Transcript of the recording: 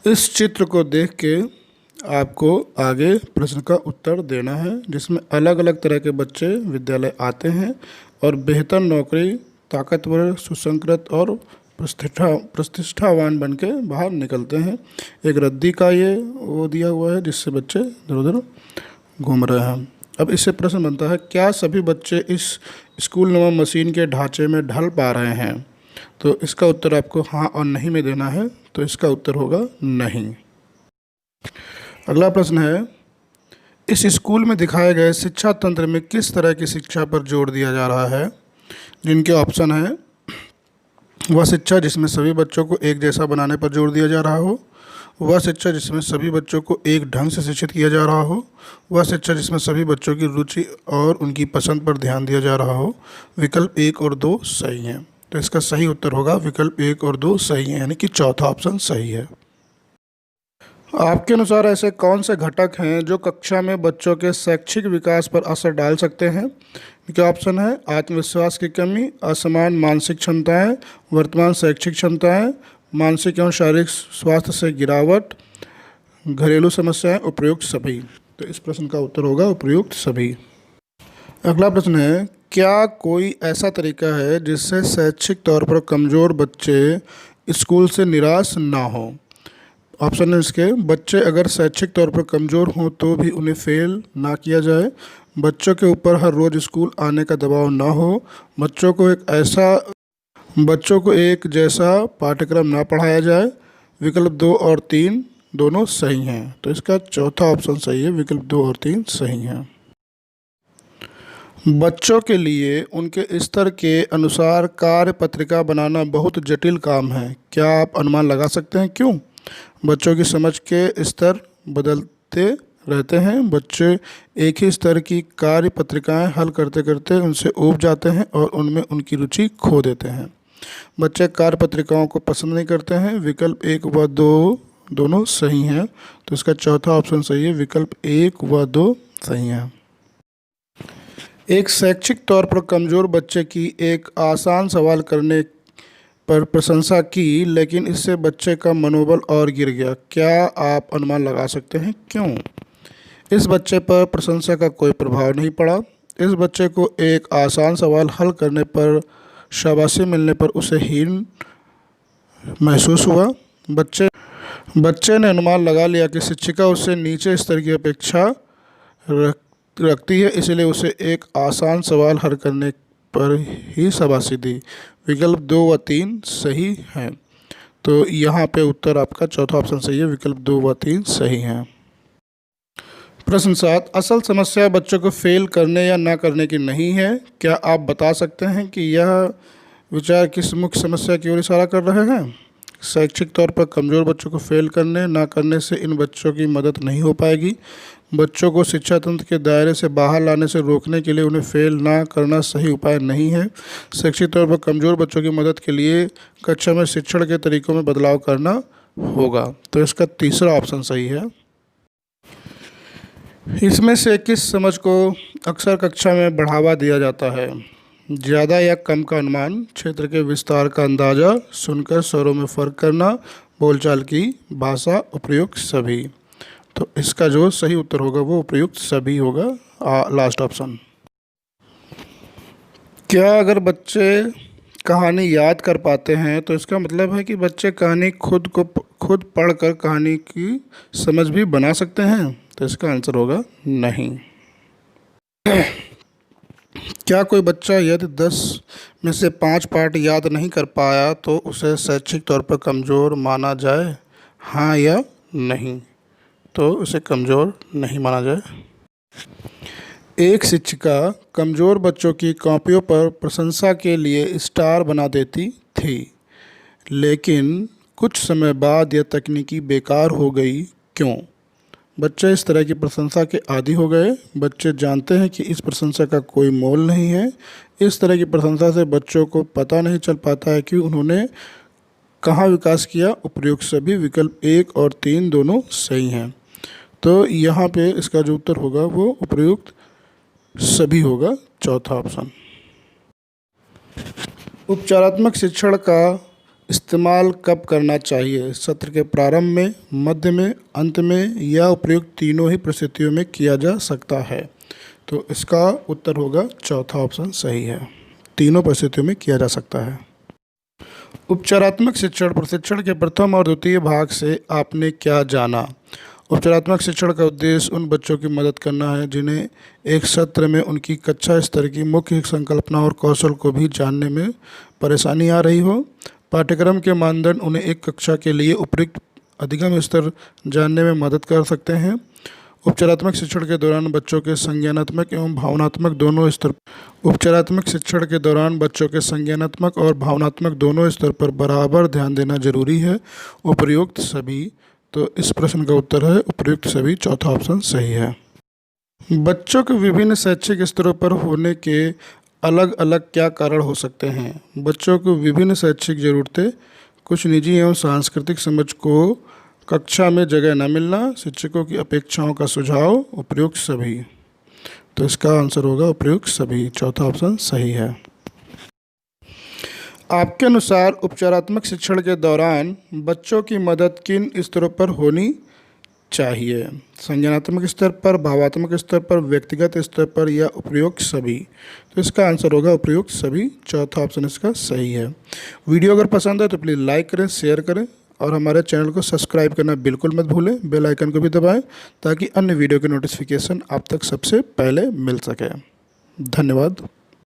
इस चित्र को देख के आपको आगे प्रश्न का उत्तर देना है, जिसमें अलग अलग तरह के बच्चे विद्यालय आते हैं और बेहतर नौकरी, ताकतवर, सुसंस्कृत और प्रतिष्ठावान बन के बाहर निकलते हैं। एक रद्दी का ये वो दिया हुआ है जिससे बच्चे इधर उधर घूम रहे हैं। अब इससे प्रश्न बनता है, क्या सभी बच्चे इस स्कूल नुमा मशीन के ढांचे में ढल पा रहे हैं? तो इसका उत्तर आपको हाँ और नहीं में देना है, तो इसका उत्तर होगा नहीं। अगला प्रश्न है, इस स्कूल में दिखाए गए शिक्षा तंत्र में किस तरह की शिक्षा पर जोर दिया जा रहा है? जिनके ऑप्शन है, वह शिक्षा जिसमें सभी बच्चों को एक जैसा बनाने पर जोर दिया जा रहा हो, वह शिक्षा जिसमें सभी बच्चों को एक ढंग से शिक्षित किया जा रहा हो, वह शिक्षा जिसमें सभी बच्चों की रुचि और उनकी पसंद पर ध्यान दिया जा रहा हो। विकल्प 1 और 2 सही हैं, तो इसका सही उत्तर होगा विकल्प 1 और 2 सही है, यानी कि चौथा ऑप्शन सही है। आपके अनुसार ऐसे कौन से घटक हैं जो कक्षा में बच्चों के शैक्षिक विकास पर असर डाल सकते हैं? इनके ऑप्शन है, आत्मविश्वास की कमी, असमान मानसिक क्षमताएं, वर्तमान शैक्षिक क्षमताएं, मानसिक एवं शारीरिक स्वास्थ्य से गिरावट, घरेलू समस्याएं, उपयुक्त सभी। तो इस प्रश्न का उत्तर होगा उपयुक्त सभी। अगला प्रश्न है, क्या कोई ऐसा तरीका है जिससे शैक्षिक तौर पर कमज़ोर बच्चे स्कूल से निराश ना हो? ऑप्शन है इसके, बच्चे अगर शैक्षिक तौर पर कमज़ोर हों तो भी उन्हें फेल ना किया जाए, बच्चों के ऊपर हर रोज़ स्कूल आने का दबाव ना हो, बच्चों को एक जैसा पाठ्यक्रम ना पढ़ाया जाए। विकल्प 2 और 3 दोनों सही हैं, तो इसका चौथा ऑप्शन सही है, विकल्प 2 और 3 सही हैं। बच्चों के लिए उनके स्तर के अनुसार कार्य पत्रिका बनाना बहुत जटिल काम है। क्या आप अनुमान लगा सकते हैं क्यों? बच्चों की समझ के स्तर बदलते रहते हैं। बच्चे एक ही स्तर की कार्य पत्रिकाएं हल करते करते उनसे ऊब जाते हैं और उनमें उनकी रुचि खो देते हैं। बच्चे कार्य पत्रिकाओं को पसंद नहीं करते हैं। विकल्प 1 व 2 दोनों सही हैं, तो इसका चौथा ऑप्शन सही है, विकल्प 1 व 2 सही हैं। एक शैक्षिक तौर पर कमज़ोर बच्चे की एक आसान सवाल करने पर प्रशंसा की, लेकिन इससे बच्चे का मनोबल और गिर गया। क्या आप अनुमान लगा सकते हैं क्यों? इस बच्चे पर प्रशंसा का कोई प्रभाव नहीं पड़ा। इस बच्चे को एक आसान सवाल हल करने पर शाबाशी मिलने पर उसे हीन महसूस हुआ। बच्चे ने अनुमान लगा लिया कि शिक्षिका उससे नीचे स्तर की अपेक्षा रखती है, इसलिए उसे एक आसान सवाल हल करने पर ही शाबाशी दी। विकल्प 2 व 3 सही हैं, तो यहाँ पे उत्तर आपका चौथा ऑप्शन सही है, विकल्प 2 व 3 सही हैं। प्रश्न 7, असल समस्या बच्चों को फेल करने या ना करने की नहीं है। क्या आप बता सकते हैं कि यह विचार किस मुख्य समस्या की ओर इशारा कर रहे हैं? शैक्षिक तौर पर कमज़ोर बच्चों को फेल करने ना करने से इन बच्चों की मदद नहीं हो पाएगी। बच्चों को शिक्षा तंत्र के दायरे से बाहर लाने से रोकने के लिए उन्हें फेल ना करना सही उपाय नहीं है। शैक्षिक तौर पर कमज़ोर बच्चों की मदद के लिए कक्षा में शिक्षण के तरीकों में बदलाव करना होगा, तो इसका तीसरा ऑप्शन सही है। इसमें से किस समझ को अक्सर कक्षा में बढ़ावा दिया जाता है? ज़्यादा या कम का अनुमान, क्षेत्र के विस्तार का अंदाज़ा, सुनकर स्वरों में फ़र्क करना, बोलचाल की भाषा, उपयुक्त सभी। तो इसका जो सही उत्तर होगा वो उपयुक्त सभी होगा, लास्ट ऑप्शन। क्या अगर बच्चे कहानी याद कर पाते हैं तो इसका मतलब है कि बच्चे कहानी खुद पढ़कर कहानी की समझ भी बना सकते हैं? तो इसका आंसर होगा नहीं। क्या कोई बच्चा यदि 10 में से 5 पाठ याद नहीं कर पाया तो उसे शैक्षिक तौर पर कमज़ोर माना जाए? हाँ या नहीं? तो उसे कमज़ोर नहीं माना जाए। एक शिक्षिका कमज़ोर बच्चों की कॉपियों पर प्रशंसा के लिए स्टार बना देती थी, लेकिन कुछ समय बाद यह तकनीकी बेकार हो गई। क्यों? बच्चे इस तरह की प्रशंसा के आदी हो गए। बच्चे जानते हैं कि इस प्रशंसा का कोई मोल नहीं है। इस तरह की प्रशंसा से बच्चों को पता नहीं चल पाता है कि उन्होंने कहाँ विकास किया। उपयुक्त सभी, विकल्प 1 और 3 दोनों सही हैं, तो यहाँ पे इसका जो उत्तर होगा वो उपयुक्त सभी होगा, चौथा ऑप्शन। उपचारात्मक शिक्षण का इस्तेमाल कब करना चाहिए? सत्र के प्रारंभ में, मध्य में, अंत में या उपयुक्त तीनों ही परिस्थितियों में किया जा सकता है। तो इसका उत्तर होगा चौथा ऑप्शन सही है, तीनों परिस्थितियों में किया जा सकता है। उपचारात्मक शिक्षण प्रशिक्षण के प्रथम और द्वितीय भाग से आपने क्या जाना? उपचारात्मक शिक्षण का उद्देश्य उन बच्चों की मदद करना है जिन्हें एक सत्र में उनकी कक्षा स्तर की मुख्य संकल्पना और कौशल को भी जानने में परेशानी आ रही हो। पाठ्यक्रम के मानदंड उन्हें एक कक्षा के लिए उपयुक्त अधिगम स्तर जानने में मदद कर सकते हैं। उपचारात्मक शिक्षण के दौरान बच्चों के संज्ञानात्मक एवं भावनात्मक दोनों स्तर उपचारात्मक शिक्षण के दौरान बच्चों के संज्ञानात्मक और भावनात्मक दोनों स्तर पर बराबर ध्यान देना जरूरी है। उपयुक्त सभी, तो इस प्रश्न का उत्तर है उपयुक्त सभी, चौथा ऑप्शन सही है। बच्चों के विभिन्न शैक्षिक स्तरों पर होने के अलग अलग क्या कारण हो सकते हैं? बच्चों को विभिन्न शैक्षिक जरूरतें, कुछ निजी एवं सांस्कृतिक समझ को कक्षा में जगह न मिलना, शिक्षकों की अपेक्षाओं का सुझाव, उपयुक्त सभी। तो इसका आंसर होगा उपयुक्त सभी, चौथा ऑप्शन सही है। आपके अनुसार उपचारात्मक शिक्षण के दौरान बच्चों की मदद किन स्तरों पर होनी चाहिए? संज्ञानात्मक स्तर पर, भावात्मक स्तर पर, व्यक्तिगत स्तर पर या उपयुक्त सभी? तो इसका आंसर होगा उपयुक्त सभी, चौथा ऑप्शन इसका सही है। वीडियो अगर पसंद है तो प्लीज़ लाइक करें, शेयर करें और हमारे चैनल को सब्सक्राइब करना बिल्कुल मत भूलें। बेल आइकन को भी दबाएं ताकि अन्य वीडियो के नोटिफिकेशन आप तक सबसे पहले मिल सके। धन्यवाद।